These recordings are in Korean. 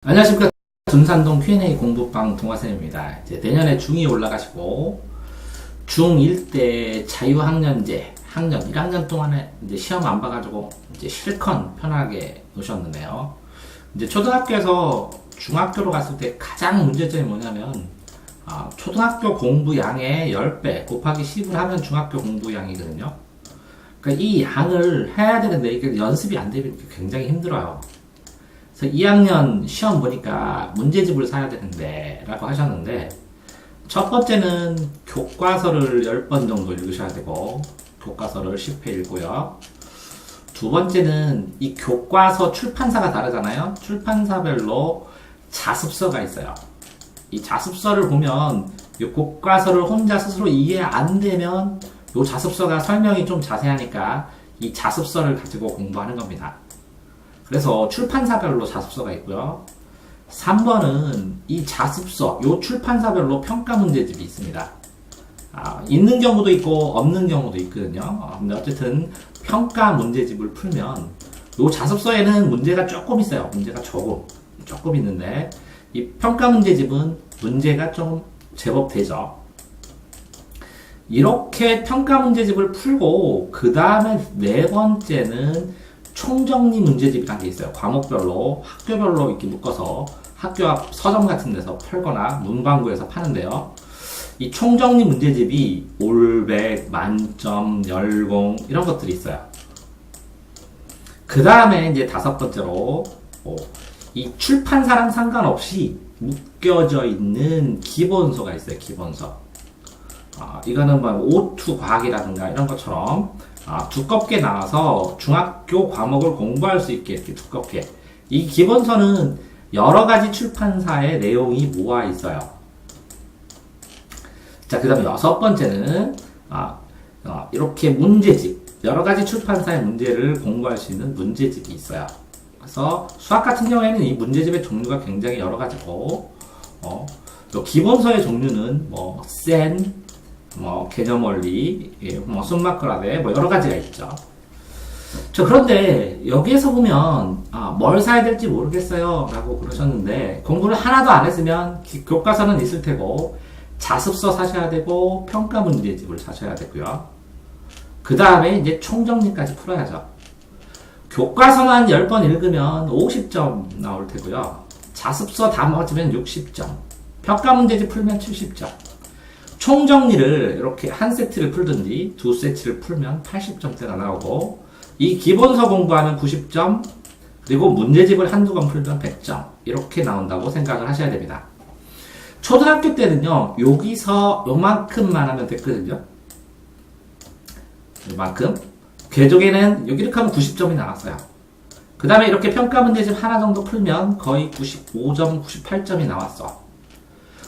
안녕하십니까. 둔산동 Q&A 공부방 동화쌤입니다. 이제 내년에 중2 올라가시고 중1 때 자유학년제 학년 1학년 동안에 이제 시험 안 봐가지고 이제 실컷 편하게 노셨는데요. 이제 초등학교에서 중학교로 갔을 때 가장 문제점이 뭐냐면 초등학교 공부 양의 10배 곱하기 10을 하면 중학교 공부 양이거든요. 그러니까 이 양을 해야 되는데 이게 연습이 안 되면 굉장히 힘들어요. 그래서 2학년 시험 보니까 문제집을 사야 되는데 라고 하셨는데, 첫 번째는 교과서를 10번 정도 읽으셔야 되고 교과서를 10회 읽고요. 두 번째는 이 교과서 출판사가 다르잖아요. 출판사별로 자습서가 있어요. 이 자습서를 보면 이 교과서를 혼자 스스로 이해 안 되면 이 자습서가 설명이 좀 자세하니까 이 자습서를 가지고 공부하는 겁니다. 그래서 출판사별로 자습서가 있고요. 3번은 이 자습서, 요 출판사별로 평가 문제집이 있습니다. 있는 경우도 있고 없는 경우도 있거든요. 근데 어쨌든 평가 문제집을 풀면 요 자습서에는 문제가 조금 있어요. 문제가 조금 있는데 이 평가 문제집은 문제가 좀 제법 되죠. 이렇게 평가 문제집을 풀고 그 다음에 네 번째는 총정리 문제집이라는 게 있어요. 과목별로, 학교별로 이렇게 묶어서 학교 앞 서점 같은 데서 팔거나 문방구에서 파는데요. 이 총정리 문제집이 올백, 만점, 열공 이런 것들이 있어요. 그 다음에 이제 다섯 번째로 이 출판사랑 상관없이 묶여져 있는 기본서가 있어요. 기본서. 이거는 뭐 오투 과학이라든가 이런 것처럼 두껍게 나와서 중학교 과목을 공부할 수 있게 이렇게 두껍게. 이 기본서는 여러 가지 출판사의 내용이 모아 있어요. 자, 그 다음에 여섯 번째는 이렇게 문제집, 여러 가지 출판사의 문제를 공부할 수 있는 문제집이 있어요. 그래서 수학 같은 경우에는 이 문제집의 종류가 굉장히 여러 가지고, 기본서의 종류는 센, 개념 원리, 숨막그라데 여러 가지가 있죠. 그런데 여기에서 보면 뭘 사야 될지 모르겠어요 라고 그러셨는데, 공부를 하나도 안 했으면 교과서는 있을 테고 자습서 사셔야 되고 평가 문제집을 사셔야 되고요. 그 다음에 이제 총정리까지 풀어야죠. 교과서만 10번 읽으면 50점 나올 테고요. 자습서 다 맞으면 60점, 평가 문제집 풀면 70점. 총정리를 이렇게 한 세트를 풀든지 두 세트를 풀면 80점대가 나오고, 이 기본서 공부하면 90점, 그리고 문제집을 한두 번 풀면 100점 이렇게 나온다고 생각을 하셔야 됩니다. 초등학교 때는요, 여기서 요만큼만 하면 됐거든요. 요만큼. 궤적에는 여기 이렇게 하면 90점이 나왔어요. 그 다음에 이렇게 평가 문제집 하나 정도 풀면 거의 95점, 98점이 나왔어.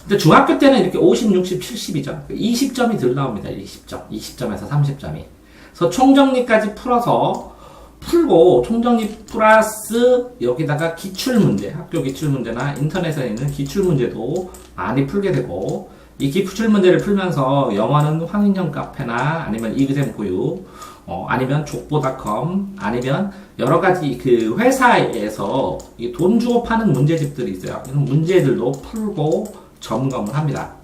근데 중학교 때는 이렇게 50, 60, 70이죠. 20점이 덜 나옵니다. 20점에서 30점이. 그래서 총정리까지 풀고, 총정리 플러스 여기다가 기출문제, 학교 기출문제나 인터넷에 있는 기출문제도 많이 풀게 되고, 이 기출문제를 풀면서 영어는 황인영 카페나 아니면 이그잼 고유, 아니면 족보닷컴, 아니면 여러 가지 그 회사에서 돈 주고 파는 문제집들이 있어요. 이런 문제들도 풀고 점검을 합니다.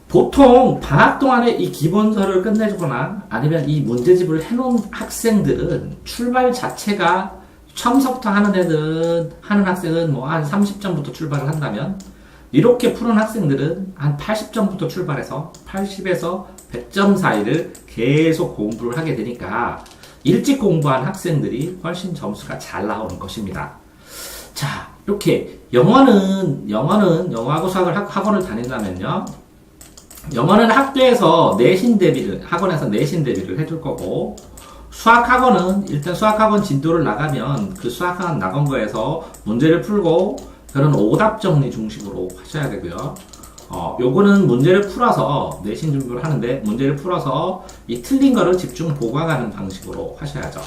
보통 방학 동안에 이 기본서를 끝내주거나 아니면 이 문제집을 해놓은 학생들은 출발 자체가 처음서부터 하는 학생은 한 30점부터 출발을 한다면, 이렇게 푸는 학생들은 한 80점부터 출발해서 80에서 100점 사이를 계속 공부를 하게 되니까 일찍 공부한 학생들이 훨씬 점수가 잘 나오는 것입니다. 자, 이렇게 영어는 영어하고 수학을 학원을 다닌다면요, 영어는 학교에서 학원에서 내신 대비를 해줄 거고, 수학학원은 일단 수학학원 진도를 나가면 그 수학학원 나간 거에서 문제를 풀고 그런 오답 정리 중심으로 하셔야 되고요. 요거는 문제를 풀어서 내신 준비를 하는데, 문제를 풀어서 이 틀린 거를 집중 보강하는 방식으로 하셔야죠.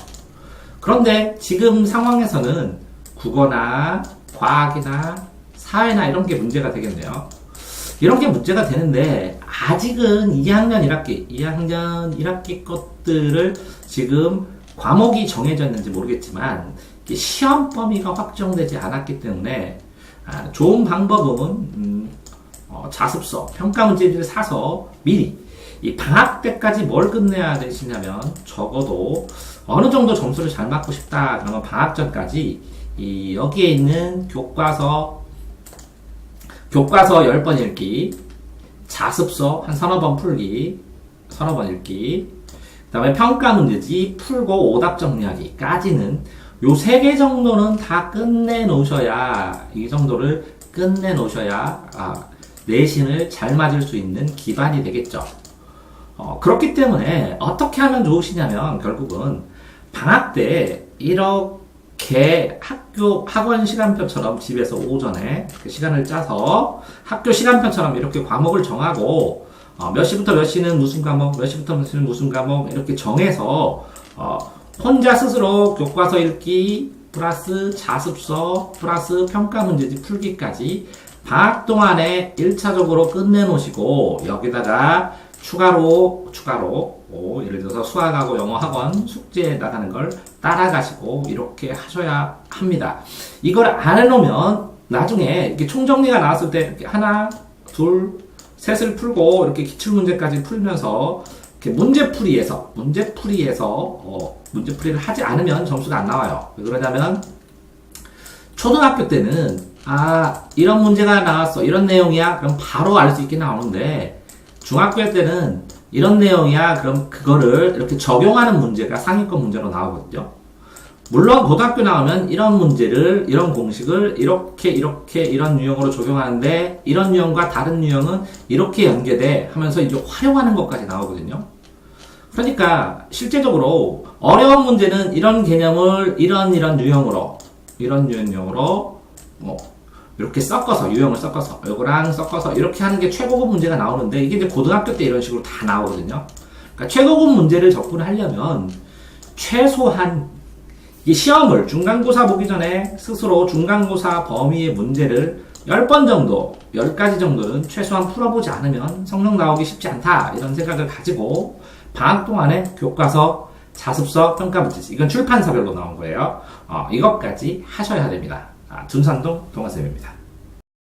그런데 지금 상황에서는 국어나 과학이나 사회나 이런 게 문제가 되겠네요. 이런 게 문제가 되는데, 아직은 2학년 1학기 것들을 지금 과목이 정해져 있는지 모르겠지만 시험 범위가 확정되지 않았기 때문에 좋은 방법은 자습서, 평가 문제지를 사서 미리 이 방학 때까지 뭘 끝내야 되시냐면 적어도 어느 정도 점수를 잘 맞고 싶다 그러면 방학 전까지 여기에 있는 교과서 10번 읽기, 자습서 한 서너 번 풀기, 서너 번 읽기, 그 다음에 평가 문제지 풀고 오답 정리하기까지는 요 3개 정도는 다 끝내 놓으셔야, 이 정도를 끝내 놓으셔야 내신을 잘 맞을 수 있는 기반이 되겠죠. 그렇기 때문에 어떻게 하면 좋으시냐면 결국은 방학 때 이렇게 학원 시간표처럼 집에서 오전에 시간을 짜서 학교 시간표처럼 이렇게 과목을 정하고 몇 시부터 몇 시는 무슨 과목, 몇 시부터 몇 시는 무슨 과목 이렇게 정해서 혼자 스스로 교과서 읽기 플러스 자습서 플러스 평가 문제집 풀기까지 방학 동안에 1차적으로 끝내놓으시고 여기다가 추가로 예를 들어서 수학하고 영어 학원 숙제 나가는 걸 따라가시고 이렇게 하셔야 합니다. 이걸 안 해놓으면 나중에 이렇게 총정리가 나왔을 때 이렇게 하나, 둘, 셋을 풀고 이렇게 기출문제까지 풀면서 이렇게 문제풀이를 하지 않으면 점수가 안 나와요. 왜 그러냐면 초등학교 때는 이런 문제가 나왔어, 이런 내용이야, 그럼 바로 알 수 있게 나오는데 중학교 때는 이런 내용이야, 그럼 그거를 이렇게 적용하는 문제가 상위권 문제로 나오거든요. 물론 고등학교 나오면 이런 문제를, 이런 공식을 이렇게 이런 유형으로 적용하는데 이런 유형과 다른 유형은 이렇게 연계돼 하면서 이제 활용하는 것까지 나오거든요. 그러니까 실제적으로 어려운 문제는 이런 개념을 이런 유형으로 이렇게 섞어서, 유형을 섞어서, 요거랑 섞어서 이렇게 하는 게 최고급 문제가 나오는데 이게 이제 고등학교 때 이런 식으로 다 나오거든요. 그러니까 최고급 문제를 접근하려면 최소한 이 시험을 중간고사 보기 전에 스스로 중간고사 범위의 문제를 10번 정도, 10가지 정도는 최소한 풀어보지 않으면 성적 나오기 쉽지 않다 이런 생각을 가지고 방학 동안에 교과서, 자습서, 평가 문제집, 이건 출판사별로 나온 거예요. 이것까지 하셔야 됩니다. 둔산동 동아쌤입니다.